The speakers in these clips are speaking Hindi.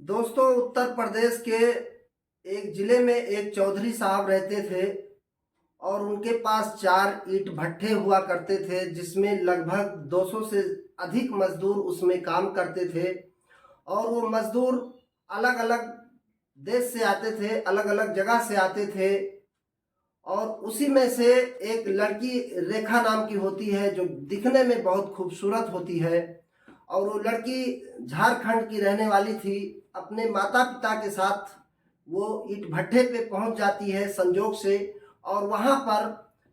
दोस्तों, उत्तर प्रदेश के एक जिले में एक चौधरी साहब रहते थे और उनके पास 4 ईंट भट्ठे हुआ करते थे, जिसमें लगभग 200 से अधिक मजदूर उसमें काम करते थे। और वो मजदूर अलग अलग देश से आते थे, अलग अलग जगह से आते थे। और उसी में से एक लड़की रेखा नाम की होती है, जो दिखने में बहुत खूबसूरत होती है। और वो लड़की झारखंड की रहने वाली थी। अपने माता पिता के साथ वो ईंट भट्ठे पे पहुंच जाती है संजोग से। और वहां पर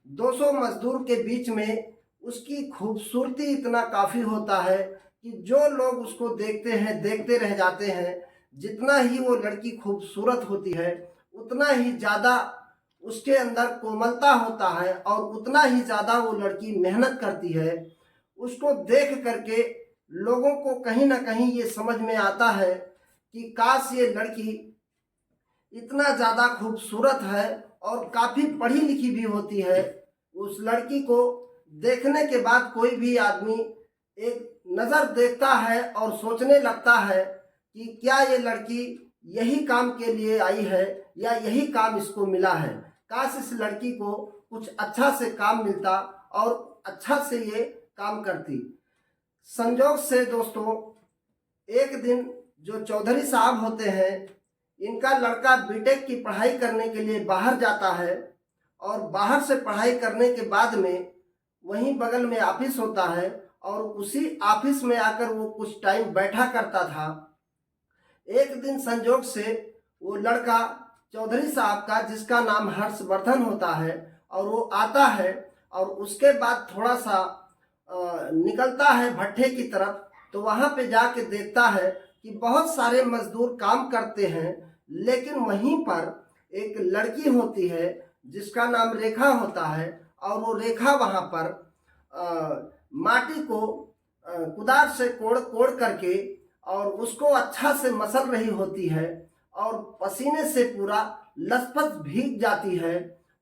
200 मजदूर के बीच में उसकी खूबसूरती इतना काफ़ी होता है कि जो लोग उसको देखते हैं देखते रह जाते हैं। जितना ही वो लड़की खूबसूरत होती है, उतना ही ज़्यादा उसके अंदर कोमलता होता है और उतना ही ज़्यादा वो लड़की मेहनत करती है। उसको देख करके लोगों को कहीं ना कहीं ये समझ में आता है कि काश ये लड़की इतना ज़्यादा खूबसूरत है और काफ़ी पढ़ी लिखी भी होती है। उस लड़की को देखने के बाद कोई भी आदमी एक नज़र देखता है और सोचने लगता है कि क्या ये लड़की यही काम के लिए आई है या यही काम इसको मिला है। काश इस लड़की को कुछ अच्छा से काम मिलता और अच्छा से ये काम करती। संजोग से दोस्तों, एक दिन जो चौधरी साहब होते हैं, इनका लड़का बीटेक की पढ़ाई करने के लिए बाहर जाता है। और बाहर से पढ़ाई करने के बाद में वहीं बगल में ऑफिस होता है और उसी ऑफिस में आकर वो कुछ टाइम बैठा करता था। एक दिन संजोग से वो लड़का चौधरी साहब का, जिसका नाम हर्षवर्धन होता है, और वो आता है और उसके बाद थोड़ा सा निकलता है भट्ठे की तरफ। तो वहाँ पे जाके देखता है कि बहुत सारे मजदूर काम करते हैं, लेकिन वहीं पर एक लड़की होती है जिसका नाम रेखा होता है। और वो रेखा वहाँ पर माटी को कुदार से कोड़ कोड़ करके और उसको अच्छा से मसल रही होती है और पसीने से पूरा लथपथ भीग जाती है।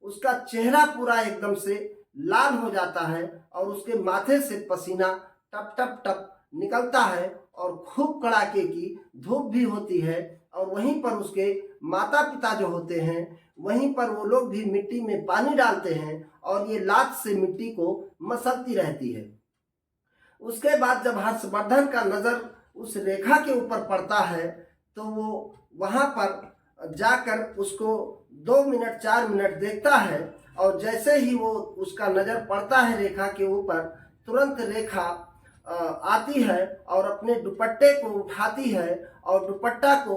उसका चेहरा पूरा एकदम से लाल हो जाता है और उसके माथे से पसीना टप टप टप निकलता है और खूब कड़ाके की धूप भी होती है। और वहीं पर उसके माता पिता जो होते हैं, वहीं पर वो लोग भी मिट्टी में पानी डालते हैं और ये लात से मिट्टी को मसलती रहती है। उसके बाद जब हर्षवर्धन का नज़र उस रेखा के ऊपर पड़ता है, तो वो वहाँ पर जाकर उसको 2 मिनट 4 मिनट देखता है। और जैसे ही वो उसका नज़र पड़ता है रेखा के ऊपर, तुरंत रेखा आती है और अपने दुपट्टे को उठाती है और दुपट्टा को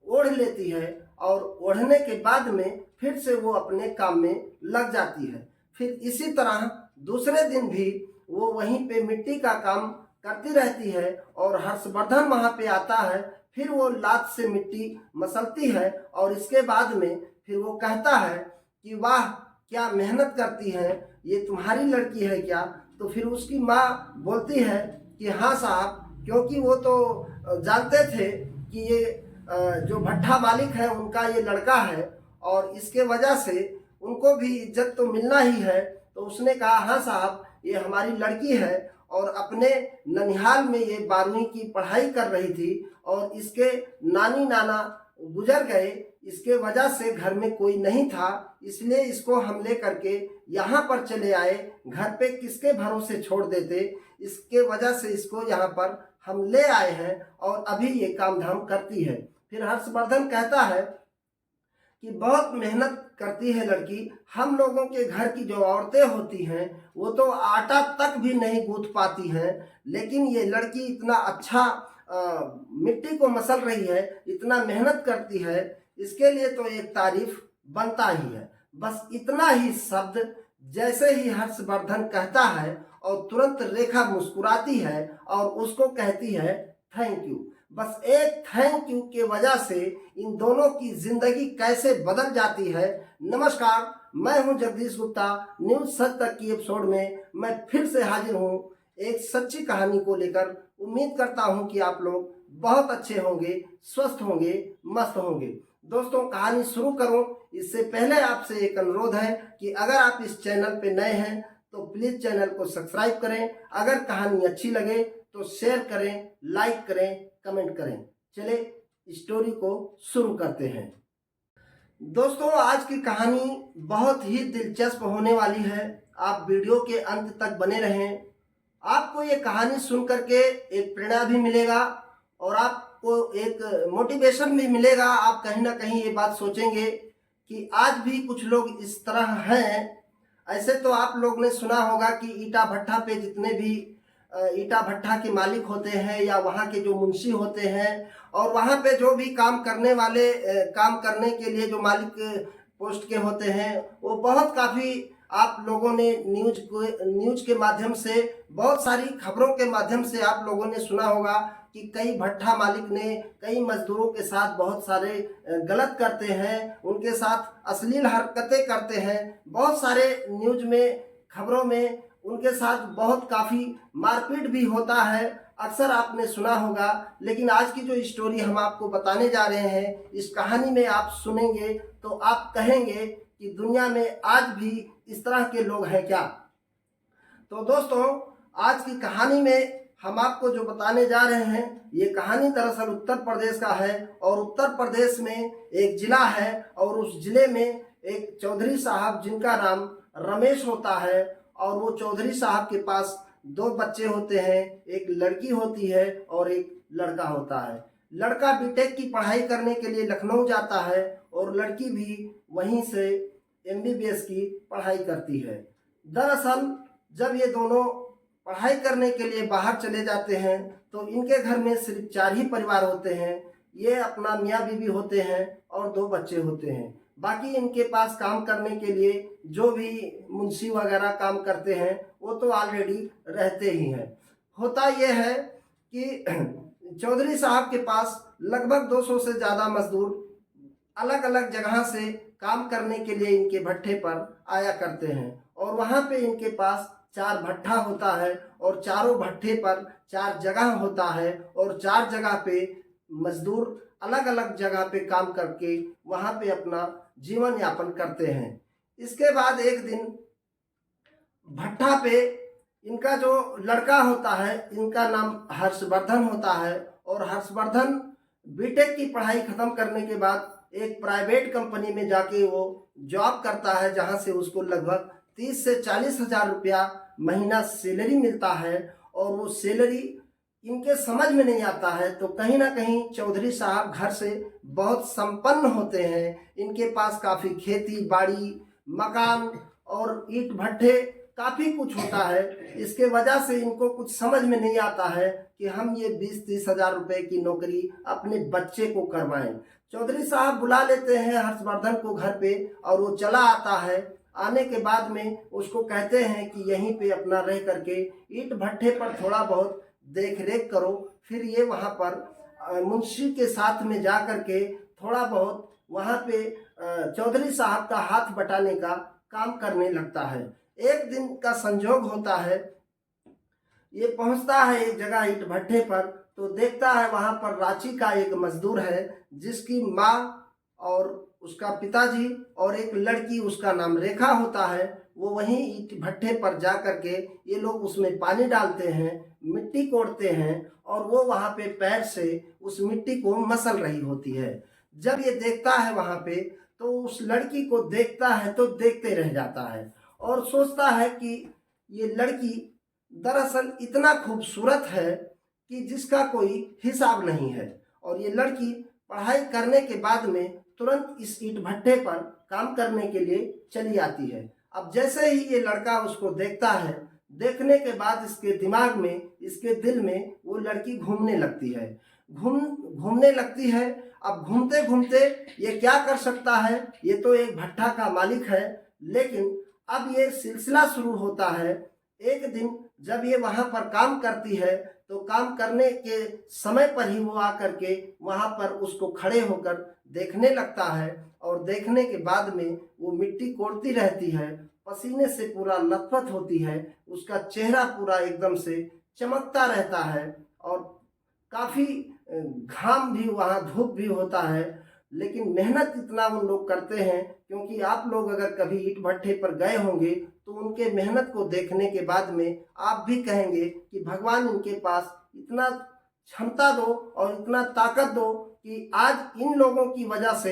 ओढ़ लेती है। और ओढ़ने के बाद में फिर से वो अपने काम में लग जाती है। फिर इसी तरह दूसरे दिन भी वो वहीं पे मिट्टी का काम करती रहती है और हर्षवर्धन वहाँ पे आता है। फिर वो लात से मिट्टी मसलती है और इसके बाद में फिर वो कहता है कि वाह, क्या मेहनत करती है, ये तुम्हारी लड़की है क्या। तो फिर उसकी माँ बोलती है कि हाँ साहब, क्योंकि वो तो जानते थे कि ये जो भट्ठा मालिक है उनका ये लड़का है और इसके वजह से उनको भी इज्जत तो मिलना ही है। तो उसने कहा हाँ साहब, ये हमारी लड़की है और अपने ननिहाल में ये 12वीं की पढ़ाई कर रही थी और इसके नानी नाना गुजर गए। इसके वजह से घर में कोई नहीं था, इसलिए इसको हम ले करके यहाँ पर चले आए। घर पे किसके भरोसे छोड़ देते, इसके वजह से इसको यहाँ पर हम ले आए हैं और अभी ये काम धाम करती है। फिर हर्षवर्धन कहता है कि बहुत मेहनत करती है लड़की। हम लोगों के घर की जो औरतें होती हैं वो तो आटा तक भी नहीं गूंथ पाती हैं, लेकिन ये लड़की इतना अच्छा मिट्टी को मसल रही है, इतना मेहनत करती है, इसके लिए तो एक तारीफ बनता ही है। बस इतना ही शब्द जैसे ही हर्षवर्धन कहता है और तुरंत रेखा मुस्कुराती है और उसको कहती है थैंक यू। बस एक थैंक यू के वजह से इन दोनों की जिंदगी कैसे बदल जाती है। नमस्कार, मैं हूं जगदीश गुप्ता। न्यूज सच तक की एपिसोड में मैं फिर से हाजिर हूं एक सच्ची कहानी को लेकर। उम्मीद करता हूं कि आप लोग बहुत अच्छे होंगे, स्वस्थ होंगे, मस्त होंगे। दोस्तों, कहानी शुरू करूं इससे पहले आपसे एक अनुरोध है कि अगर आप इस चैनल पे नए हैं तो प्लीज चैनल को सब्सक्राइब करें। अगर कहानी अच्छी लगे तो शेयर करें, लाइक करें, कमेंट करें। चले स्टोरी को शुरू करते हैं। दोस्तों, आज की कहानी बहुत ही दिलचस्प होने वाली है। आप वीडियो के अंत तक बने रहें। आपको ये कहानी सुन करके एक प्रेरणा भी मिलेगा और आपको एक मोटिवेशन भी मिलेगा। आप कहीं ना कहीं ये बात सोचेंगे कि आज भी कुछ लोग इस तरह हैं। ऐसे तो आप लोग ने सुना होगा कि ईटा भट्ठा पे जितने भी ईटा भट्ठा के मालिक होते हैं या वहाँ के जो मुंशी होते हैं और वहाँ पे जो भी काम करने वाले काम करने के लिए जो मालिक पोस्ट के होते हैं, वो बहुत काफ़ी आप लोगों ने न्यूज के माध्यम से, बहुत सारी खबरों के माध्यम से आप लोगों ने सुना होगा कि कई भट्ठा मालिक ने कई मजदूरों के साथ बहुत सारे गलत करते हैं, उनके साथ अश्लील हरकतें करते हैं। बहुत सारे न्यूज में, खबरों में उनके साथ बहुत काफ़ी मारपीट भी होता है, अक्सर आपने सुना होगा। लेकिन आज की जो स्टोरी हम आपको बताने जा रहे हैं, इस कहानी में आप सुनेंगे तो आप कहेंगे कि दुनिया में आज भी इस तरह के लोग हैं क्या। तो दोस्तों, आज की कहानी में हम आपको जो बताने जा रहे हैं, ये कहानी दरअसल उत्तर प्रदेश का है और उत्तर प्रदेश में एक जिला है और उस जिले में एक चौधरी साहब जिनका नाम रमेश होता है और वो चौधरी साहब के पास दो बच्चे होते हैं, एक लड़की होती है और एक लड़का होता है। लड़का बीटेक की पढ़ाई करने के लिए लखनऊ जाता है और लड़की भी वहीं से एमबीबीएस की पढ़ाई करती है। दरअसल जब ये दोनों पढ़ाई करने के लिए बाहर चले जाते हैं तो इनके घर में सिर्फ 4 ही परिवार होते हैं। ये अपना मियाँ बीवी होते हैं और 2 बच्चे होते हैं। बाकी इनके पास काम करने के लिए जो भी मुंशी वगैरह काम करते हैं वो तो ऑलरेडी रहते ही हैं। होता यह है कि चौधरी साहब के पास लगभग 200 से ज़्यादा मजदूर अलग अलग जगह से काम करने के लिए इनके भट्ठे पर आया करते हैं और वहाँ पे इनके पास 4 भट्ठा होता है और चारों भट्ठे पर 4 जगह होता है और 4 जगह पे मजदूर अलग अलग जगह पे काम करके वहाँ पे अपना जीवन यापन करते हैं। इसके बाद एक दिन भट्ठा पे इनका जो लड़का होता है, इनका नाम हर्षवर्धन होता है और हर्षवर्धन बीटेक की पढ़ाई खत्म करने के बाद एक प्राइवेट कंपनी में जाके वो जॉब करता है, जहाँ से उसको लगभग 30 से 40 हज़ार रुपया महीना सैलरी मिलता है और वो सैलरी इनके समझ में नहीं आता है। तो कहीं ना कहीं चौधरी साहब घर से बहुत संपन्न होते हैं। इनके पास काफ़ी खेती बाड़ी, मकान और ईंट भट्ठे काफ़ी कुछ होता है। इसके वजह से इनको कुछ समझ में नहीं आता है कि हम ये 20-30 हज़ार रुपये की नौकरी अपने बच्चे को करवाएं। चौधरी साहब बुला लेते हैं हर्षवर्धन को घर पे और वो चला आता है। आने के बाद में उसको कहते हैं कि यहीं पे अपना रह करके ईंट भट्ठे पर थोड़ा बहुत देख रेख करो। फिर ये वहाँ पर मुंशी के साथ में जा करके थोड़ा बहुत वहाँ पे चौधरी साहब का हाथ बटाने का काम करने लगता है। एक दिन का संजोग होता है, ये पहुँचता है एक जगह ईंट भट्ठे पर तो देखता है वहाँ पर रांची का एक मजदूर है जिसकी माँ और उसका पिताजी और एक लड़की, उसका नाम रेखा होता है। वो वहीं ईंट भट्ठे पर जा करके ये लोग उसमें पानी डालते हैं, मिट्टी कोड़ते हैं और वो वहाँ पे पैर से उस मिट्टी को मसल रही होती है। जब ये देखता है वहाँ पे तो उस लड़की को देखता है तो देखते रह जाता है और सोचता है कि ये लड़की दरअसल इतना खूबसूरत है कि जिसका कोई हिसाब नहीं है। और ये लड़की पढ़ाई करने के बाद में तुरंत इस ईंट भट्ठे पर काम करने के लिए चली आती है। अब जैसे ही ये लड़का उसको देखता है, देखने के बाद इसके दिमाग में, इसके दिल में वो लड़की घूमने लगती है, घूमने लगती है। अब घूमते घूमते ये क्या कर सकता है, ये तो एक भट्ठा का मालिक है। लेकिन अब ये सिलसिला शुरू होता है। एक दिन जब ये वहाँ पर काम करती है तो काम करने के समय पर ही वो आकर के वहाँ पर उसको खड़े होकर देखने लगता है और देखने के बाद में वो मिट्टी कोड़ती रहती है, पसीने से पूरा लथपथ होती है, उसका चेहरा पूरा एकदम से चमकता रहता है और काफ़ी घाम भी, वहाँ धूप भी होता है। लेकिन मेहनत इतना उन लोग करते हैं, क्योंकि आप लोग अगर कभी ईंट भट्ठे पर गए होंगे तो उनके मेहनत को देखने के बाद में आप भी कहेंगे कि भगवान इनके पास इतना क्षमता दो और इतना ताकत दो कि आज इन लोगों की वजह से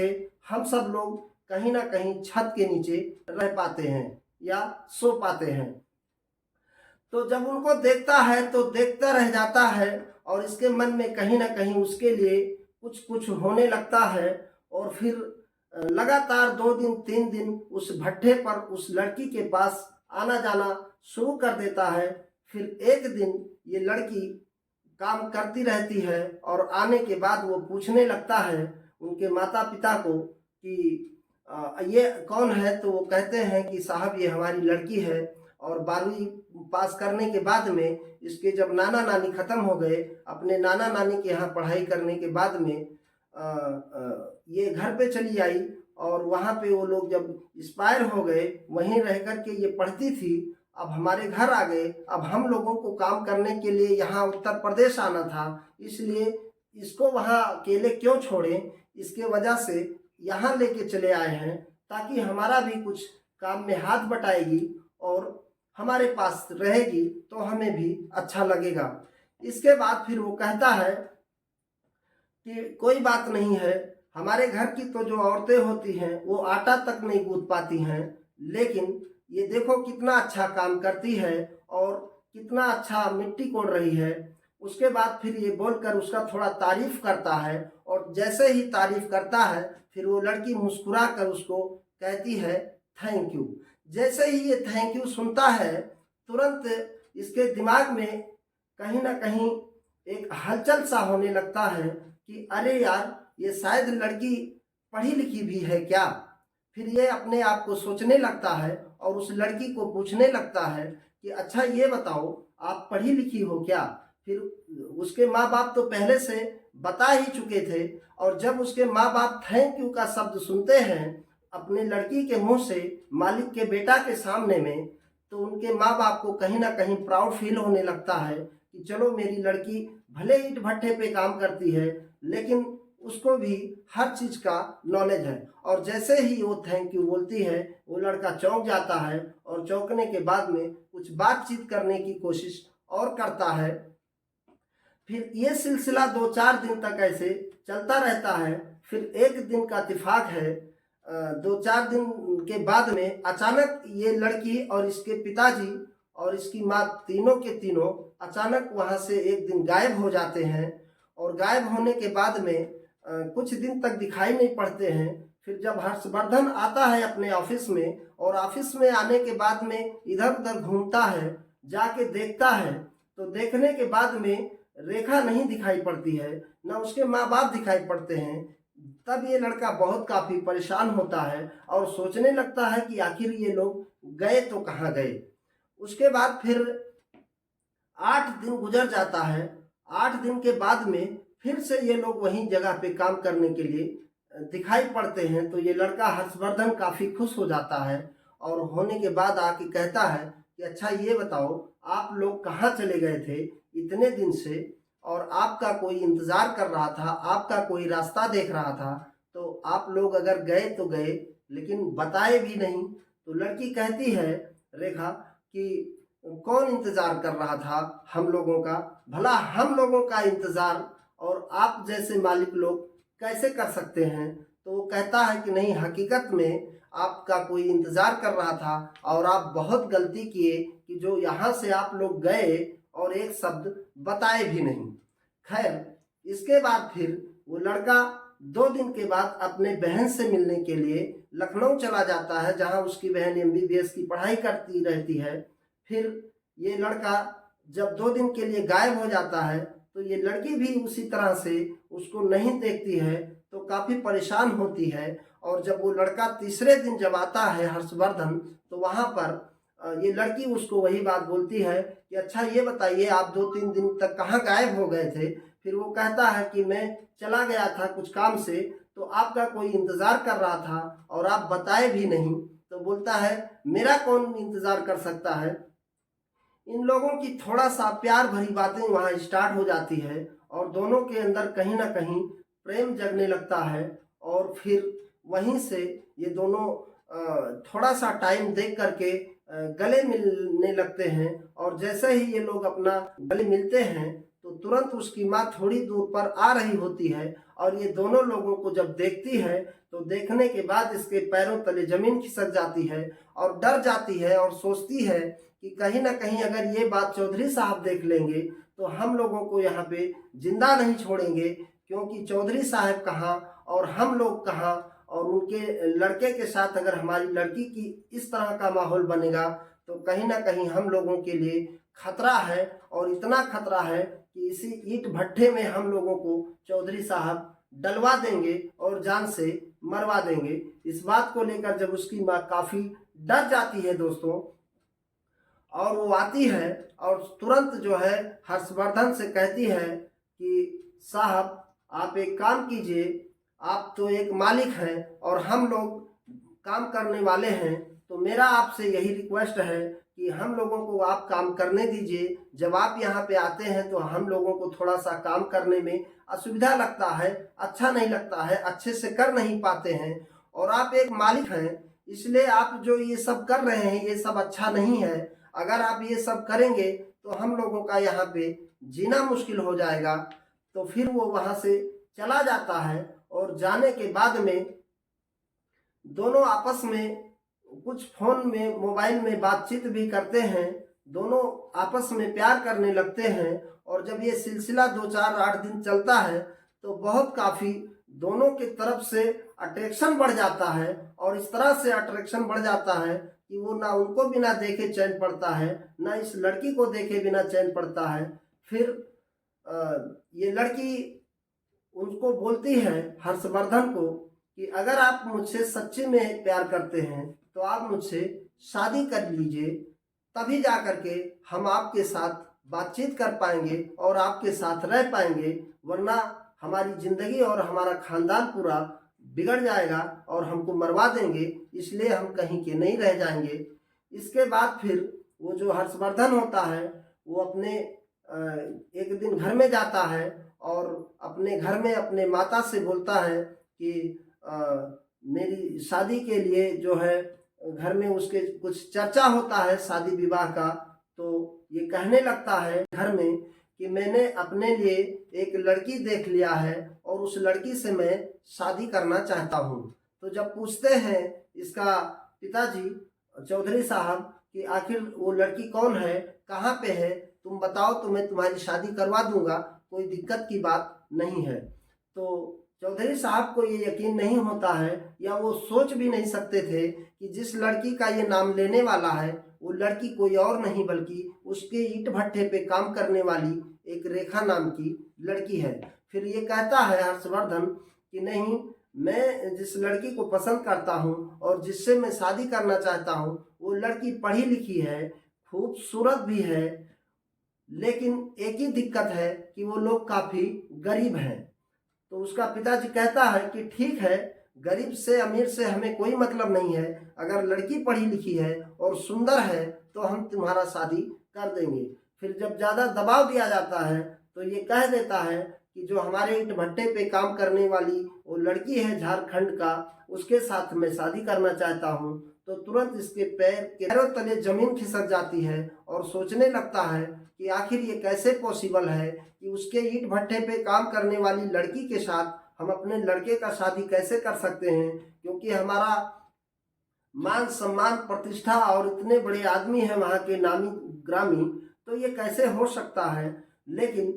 हम सब लोग कहीं ना कहीं छत के नीचे रह पाते हैं या सो पाते हैं। तो जब उनको देखता है तो देखता रह जाता है और इसके मन में कहीं ना कहीं उसके लिए कुछ कुछ होने लगता है। और फिर लगातार 2 दिन 3 दिन उस भट्ठे पर उस लड़की के पास आना जाना शुरू कर देता है। फिर एक दिन ये लड़की काम करती रहती है और आने के बाद वो पूछने लगता है उनके माता पिता को कि ये कौन है। तो वो कहते हैं कि साहब ये हमारी लड़की है। और 12वीं पास करने के बाद में इसके जब नाना नानी ख़त्म हो गए, अपने नाना नानी के यहाँ पढ़ाई करने के बाद में ये घर पे चली आई और वहाँ पे वो लोग जब एक्सपायर हो गए वहीं रह कर के ये पढ़ती थी। अब हमारे घर आ गए, अब हम लोगों को काम करने के लिए यहाँ उत्तर प्रदेश आना था, इसलिए इसको वहाँ अकेले क्यों छोड़ें, इसके वजह से यहाँ लेके चले आए हैं ताकि हमारा भी कुछ काम में हाथ बटाएगी और हमारे पास रहेगी तो हमें भी अच्छा लगेगा। इसके बाद फिर वो कहता है कि कोई बात नहीं है, हमारे घर की तो जो औरतें होती हैं वो आटा तक नहीं गूंथ पाती हैं, लेकिन ये देखो कितना अच्छा काम करती है और कितना अच्छा मिट्टी कोड़ रही है। उसके बाद फिर ये बोलकर उसका थोड़ा तारीफ करता है और जैसे ही तारीफ करता है फिर वो लड़की मुस्कुरा कर उसको कहती है थैंक यू। जैसे ही ये थैंक यू सुनता है तुरंत इसके दिमाग में कहीं ना कहीं एक हलचल सा होने लगता है कि अरे यार ये शायद लड़की पढ़ी लिखी भी है क्या। फिर ये अपने आप को सोचने लगता है और उस लड़की को पूछने लगता है कि अच्छा ये बताओ आप पढ़ी लिखी हो क्या। फिर उसके माँ बाप तो पहले से बता ही चुके थे और जब उसके माँ बाप थैंक यू का शब्द सुनते हैं अपने लड़की के मुंह से मालिक के बेटा के सामने में, तो उनके माँ बाप को कहीं ना कहीं प्राउड फील होने लगता है कि चलो मेरी लड़की भले ईंट भट्ठे पे काम करती है लेकिन उसको भी हर चीज़ का नॉलेज है। और जैसे ही वो थैंक यू बोलती है वो लड़का चौंक जाता है और चौंकने के बाद में कुछ बातचीत करने की कोशिश और करता है। फिर ये सिलसिला 2-4 दिन तक ऐसे चलता रहता है। फिर एक दिन का इत्तेफाक है, 2-4 दिन के बाद में अचानक ये लड़की और इसके पिताजी और इसकी माँ तीनों के तीनों अचानक वहाँ से एक दिन गायब हो जाते हैं। और गायब होने के बाद में कुछ दिन तक दिखाई नहीं पड़ते हैं। फिर जब हर्षवर्धन आता है अपने ऑफिस में और ऑफिस में आने के बाद में इधर उधर घूमता है, जाके देखता है तो देखने के बाद में रेखा नहीं दिखाई पड़ती है, ना उसके माँ बाप दिखाई पड़ते हैं। तब ये लड़का बहुत काफ़ी परेशान होता है और सोचने लगता है कि आखिर ये लोग गए तो कहाँ गए। उसके बाद फिर 8 दिन गुजर जाता है। 8 दिन के बाद में फिर से ये लोग वहीं जगह पे काम करने के लिए दिखाई पड़ते हैं। तो ये लड़का हर्षवर्धन काफ़ी खुश हो जाता है और होने के बाद आके कहता है कि अच्छा ये बताओ आप लोग कहाँ चले गए थे इतने दिन से और आपका कोई इंतज़ार कर रहा था, आपका कोई रास्ता देख रहा था, तो आप लोग अगर गए तो गए लेकिन बताए भी नहीं। तो लड़की कहती है रेखा कि कौन इंतज़ार कर रहा था हम लोगों का, भला हम लोगों का इंतज़ार और आप जैसे मालिक लोग कैसे कर सकते हैं। तो वो कहता है कि नहीं, हकीकत में आपका कोई इंतज़ार कर रहा था और आप बहुत गलती किए कि जो यहाँ से आप लोग गए और एक शब्द बताए भी नहीं। खैर इसके बाद फिर वो लड़का 2 दिन के बाद अपने बहन से मिलने के लिए लखनऊ चला जाता है जहाँ उसकी बहन MBBS की पढ़ाई करती रहती है। फिर ये लड़का जब 2 दिन के लिए गायब हो जाता है तो ये लड़की भी उसी तरह से उसको नहीं देखती है तो काफ़ी परेशान होती है। और जब वो लड़का तीसरे दिन जब आता है हर्षवर्धन तो वहाँ पर ये लड़की उसको वही बात बोलती है कि अच्छा ये बताइए आप 2-3 दिन तक कहाँ गायब हो गए थे। फिर वो कहता है कि मैं चला गया था कुछ काम से, तो आपका कोई इंतज़ार कर रहा था और आप बताए भी नहीं। तो बोलता है मेरा कौन इंतज़ार कर सकता है। इन लोगों की थोड़ा सा प्यार भरी बातें वहाँ स्टार्ट हो जाती है और दोनों के अंदर कहीं ना कहीं प्रेम जगने लगता है। और फिर वहीं से ये दोनों थोड़ा सा टाइम देख करके गले मिलने लगते हैं। और जैसे ही ये लोग अपना गले मिलते हैं तो तुरंत उसकी माँ थोड़ी दूर पर आ रही होती है और ये दोनों लोगों को जब देखती है तो देखने के बाद इसके पैरों तले जमीन खिसक जाती है और डर जाती है और सोचती है कि कहीं ना कहीं अगर ये बात चौधरी साहब देख लेंगे तो हम लोगों को यहाँ पे जिंदा नहीं छोड़ेंगे, क्योंकि चौधरी साहब कहाँ और हम लोग कहाँ, और उनके लड़के के साथ अगर हमारी लड़की की इस तरह का माहौल बनेगा तो कहीं ना कहीं हम लोगों के लिए खतरा है। और इतना खतरा है कि इसी ईंट भट्ठे में हम लोगों को चौधरी साहब डलवा देंगे और जान से मरवा देंगे। इस बात को लेकर जब उसकी माँ काफ़ी डर जाती है दोस्तों, और वो आती है और तुरंत जो है हर्षवर्धन से कहती है कि साहब आप एक काम कीजिए, आप तो एक मालिक हैं और हम लोग काम करने वाले हैं, तो मेरा आपसे यही रिक्वेस्ट है कि हम लोगों को आप काम करने दीजिए। जब आप यहाँ पे आते हैं तो हम लोगों को थोड़ा सा काम करने में असुविधा लगता है, अच्छा नहीं लगता है, अच्छे से कर नहीं पाते हैं, और आप एक मालिक हैं इसलिए आप जो ये सब कर रहे हैं ये सब अच्छा नहीं है। अगर आप ये सब करेंगे तो हम लोगों का यहाँ पे जीना मुश्किल हो जाएगा। तो फिर वो वहाँ से चला जाता है और जाने के बाद में दोनों आपस में कुछ फोन में मोबाइल में बातचीत भी करते हैं, दोनों आपस में प्यार करने लगते हैं। और जब ये सिलसिला 2-4-8 दिन चलता है तो बहुत काफ़ी दोनों की तरफ से अट्रैक्शन बढ़ जाता है, और इस तरह से अट्रैक्शन बढ़ जाता है कि वो ना उनको बिना देखे चैन पड़ता है, ना इस लड़की को देखे बिना चैन पड़ता है। फिर ये लड़की उनको बोलती है हर्षवर्धन को कि अगर आप मुझसे सच्चे में प्यार करते हैं तो आप मुझसे शादी कर लीजिए, तभी जा कर के हम आपके साथ बातचीत कर पाएंगे और आपके साथ रह पाएंगे, वरना हमारी ज़िंदगी और हमारा ख़ानदान पूरा बिगड़ जाएगा और हमको मरवा देंगे, इसलिए हम कहीं के नहीं रह जाएंगे। इसके बाद फिर वो जो हर्षवर्धन होता है वो अपने एक दिन घर में जाता है और अपने घर में अपने माता से बोलता है कि मेरी शादी के लिए जो है घर में उसके कुछ चर्चा होता है शादी विवाह का। तो ये कहने लगता है घर में कि मैंने अपने लिए एक लड़की देख लिया है और उस लड़की से मैं शादी करना चाहता हूँ। तो जब पूछते हैं इसका पिताजी चौधरी साहब कि आखिर वो लड़की कौन है, कहाँ पे है, तुम बताओ तो मैं तुम्हारी शादी करवा दूंगा, कोई दिक्कत की बात नहीं है। तो चौधरी साहब को ये यकीन नहीं होता है, या वो सोच भी नहीं सकते थे कि जिस लड़की का ये नाम लेने वाला है वो लड़की कोई और नहीं बल्कि उसके ईंट भट्ठे पे काम करने वाली एक रेखा नाम की लड़की है। फिर ये कहता है हर्षवर्धन कि नहीं, मैं जिस लड़की को पसंद करता हूँ और जिससे मैं शादी करना चाहता हूँ वो लड़की पढ़ी लिखी है, खूबसूरत भी है, लेकिन एक ही दिक्कत है कि वो लोग काफ़ी गरीब हैं। तो उसका पिताजी कहता है कि ठीक है, गरीब से अमीर से हमें कोई मतलब नहीं है, अगर लड़की पढ़ी लिखी है और सुंदर है तो हम तुम्हारा शादी कर देंगे। फिर जब ज़्यादा दबाव दिया जाता है तो ये कह देता है कि जो हमारे ईंट भट्टे पे काम करने वाली वो लड़की है झारखंड का, उसके साथ मैं शादी करना चाहता हूँ। तो तुरंत इसके पैरों तले जमीन खिसक जाती है और सोचने लगता है कि आखिर ये कैसे पॉसिबल है कि उसके ईंट भट्टे पे काम करने वाली लड़की के साथ हम अपने लड़के का शादी कैसे कर सकते हैं, क्योंकि हमारा मान सम्मान प्रतिष्ठा और इतने बड़े आदमी हैं वहाँ के नामी ग्रामी, तो ये कैसे हो सकता है। लेकिन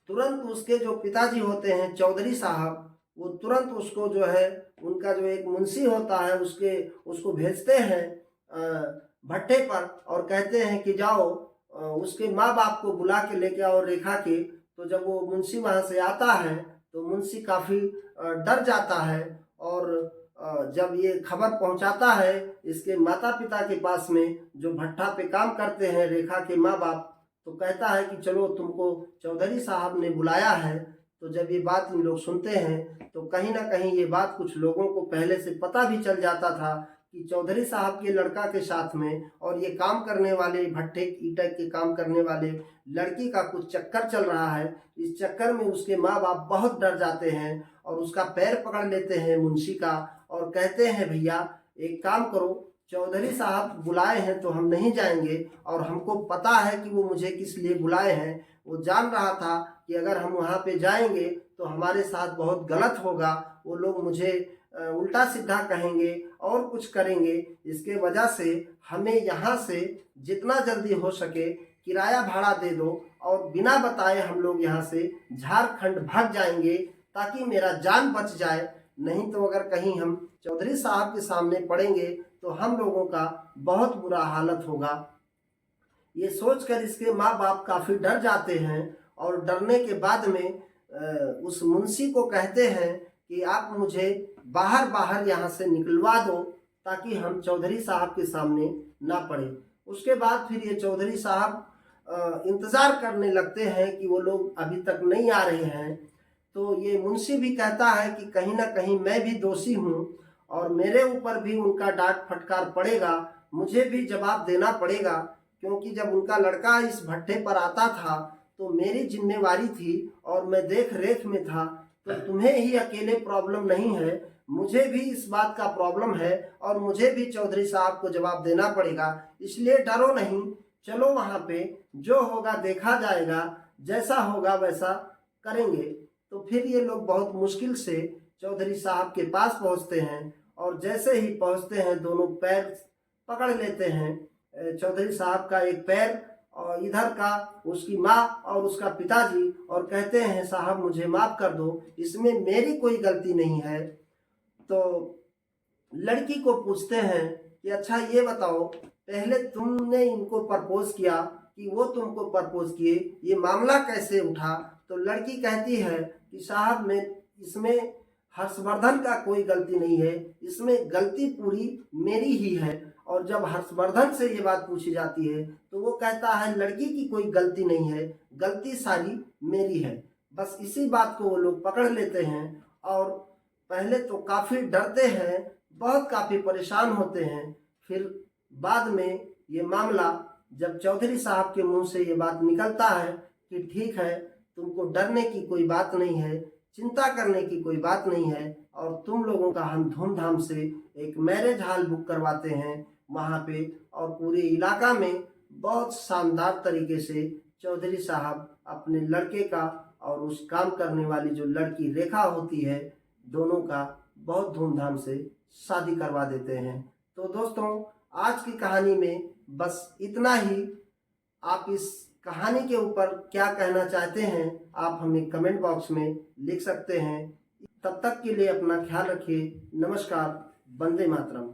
तुरंत उसके जो पिताजी होते हैं चौधरी साहब, वो तुरंत उसको जो है उनका जो एक मुंशी होता है उसको भेजते हैं भट्टे पर और कहते हैं कि जाओ उसके माँ बाप को बुला के लेके आओ रेखा के। तो जब वो मुंशी वहाँ से आता है तो मुंशी काफ़ी डर जाता है, और जब ये खबर पहुँचाता है इसके माता पिता के पास में जो भट्टा पे काम करते हैं रेखा के माँ बाप, तो कहता है कि चलो तुमको चौधरी साहब ने बुलाया है। तो जब ये बात इन लोग सुनते हैं तो कहीं ना कहीं ये बात कुछ लोगों को पहले से पता भी चल जाता था कि चौधरी साहब के लड़का के साथ में और ये काम करने वाले भट्टे ईंट के काम करने वाले लड़की का कुछ चक्कर चल रहा है। इस चक्कर में उसके माँ बाप बहुत डर जाते हैं और उसका पैर पकड़ लेते हैं मुंशी का और कहते हैं भैया एक काम करो, चौधरी साहब बुलाए हैं तो हम नहीं जाएंगे, और हमको पता है कि वो मुझे किस लिए बुलाए हैं, वो जान रहा था कि अगर हम वहाँ पे जाएंगे तो हमारे साथ बहुत गलत होगा, वो लोग मुझे उल्टा सीधा कहेंगे और कुछ करेंगे। इसके वजह से हमें यहाँ से जितना जल्दी हो सके किराया भाड़ा दे दो और बिना बताए हम लोग यहाँ से झारखंड भाग जाएंगे ताकि मेरा जान बच जाए। नहीं तो अगर कहीं हम चौधरी साहब के सामने पड़ेंगे तो हम लोगों का बहुत बुरा हालत होगा। ये सोचकर इसके माँ बाप काफ़ी डर जाते हैं और डरने के बाद में उस मुंशी को कहते हैं कि आप मुझे बाहर बाहर यहाँ से निकलवा दो ताकि हम चौधरी साहब के सामने ना पड़े। उसके बाद फिर ये चौधरी साहब इंतज़ार करने लगते हैं कि वो लोग अभी तक नहीं आ रहे हैं। तो ये मुंशी भी कहता है कि कहीं ना कहीं मैं भी दोषी हूँ और मेरे ऊपर भी उनका डांट फटकार पड़ेगा, मुझे भी जवाब देना पड़ेगा, क्योंकि जब उनका लड़का इस भट्टे पर आता था तो मेरी जिम्मेवारी थी और मैं देख रेख में था। तो तुम्हें ही अकेले प्रॉब्लम नहीं है, मुझे भी इस बात का प्रॉब्लम है और मुझे भी चौधरी साहब को जवाब देना पड़ेगा। इसलिए डरो नहीं, चलो वहाँ पे जो होगा देखा जाएगा, जैसा होगा वैसा करेंगे। तो फिर ये लोग बहुत मुश्किल से चौधरी साहब के पास पहुँचते हैं और जैसे ही पहुँचते हैं दोनों पैर पकड़ लेते हैं। चौधरी साहब का एक पैर और इधर का उसकी माँ और उसका पिताजी, और कहते हैं साहब मुझे माफ़ कर दो, इसमें मेरी कोई गलती नहीं है। तो लड़की को पूछते हैं कि अच्छा ये बताओ, पहले तुमने इनको प्रपोज किया कि वो तुमको प्रपोज किए, ये मामला कैसे उठा? तो लड़की कहती है कि साहब मैं इसमें हर्षवर्धन का कोई गलती नहीं है, इसमें गलती पूरी मेरी ही है। और जब हर्षवर्धन से ये बात पूछी जाती है तो वो कहता है लड़की की कोई गलती नहीं है, गलती सारी मेरी है। बस इसी बात को वो लोग पकड़ लेते हैं और पहले तो काफ़ी डरते हैं, बहुत काफ़ी परेशान होते हैं। फिर बाद में ये मामला जब चौधरी साहब के मुंह से ये बात निकलता है कि ठीक है, तुमको डरने की कोई बात नहीं है, चिंता करने की कोई बात नहीं है, और तुम लोगों का हम धूमधाम से एक मैरिज हॉल बुक करवाते हैं वहाँ पे, और पूरे इलाका में बहुत शानदार तरीके से चौधरी साहब अपने लड़के का और उस काम करने वाली जो लड़की रेखा होती है, दोनों का बहुत धूमधाम से शादी करवा देते हैं। तो दोस्तों आज की कहानी में बस इतना ही। आप इस कहानी के ऊपर क्या कहना चाहते हैं आप हमें कमेंट बॉक्स में लिख सकते हैं। तब तक के लिए अपना ख्याल रखिए। नमस्कार। वंदे मातरम।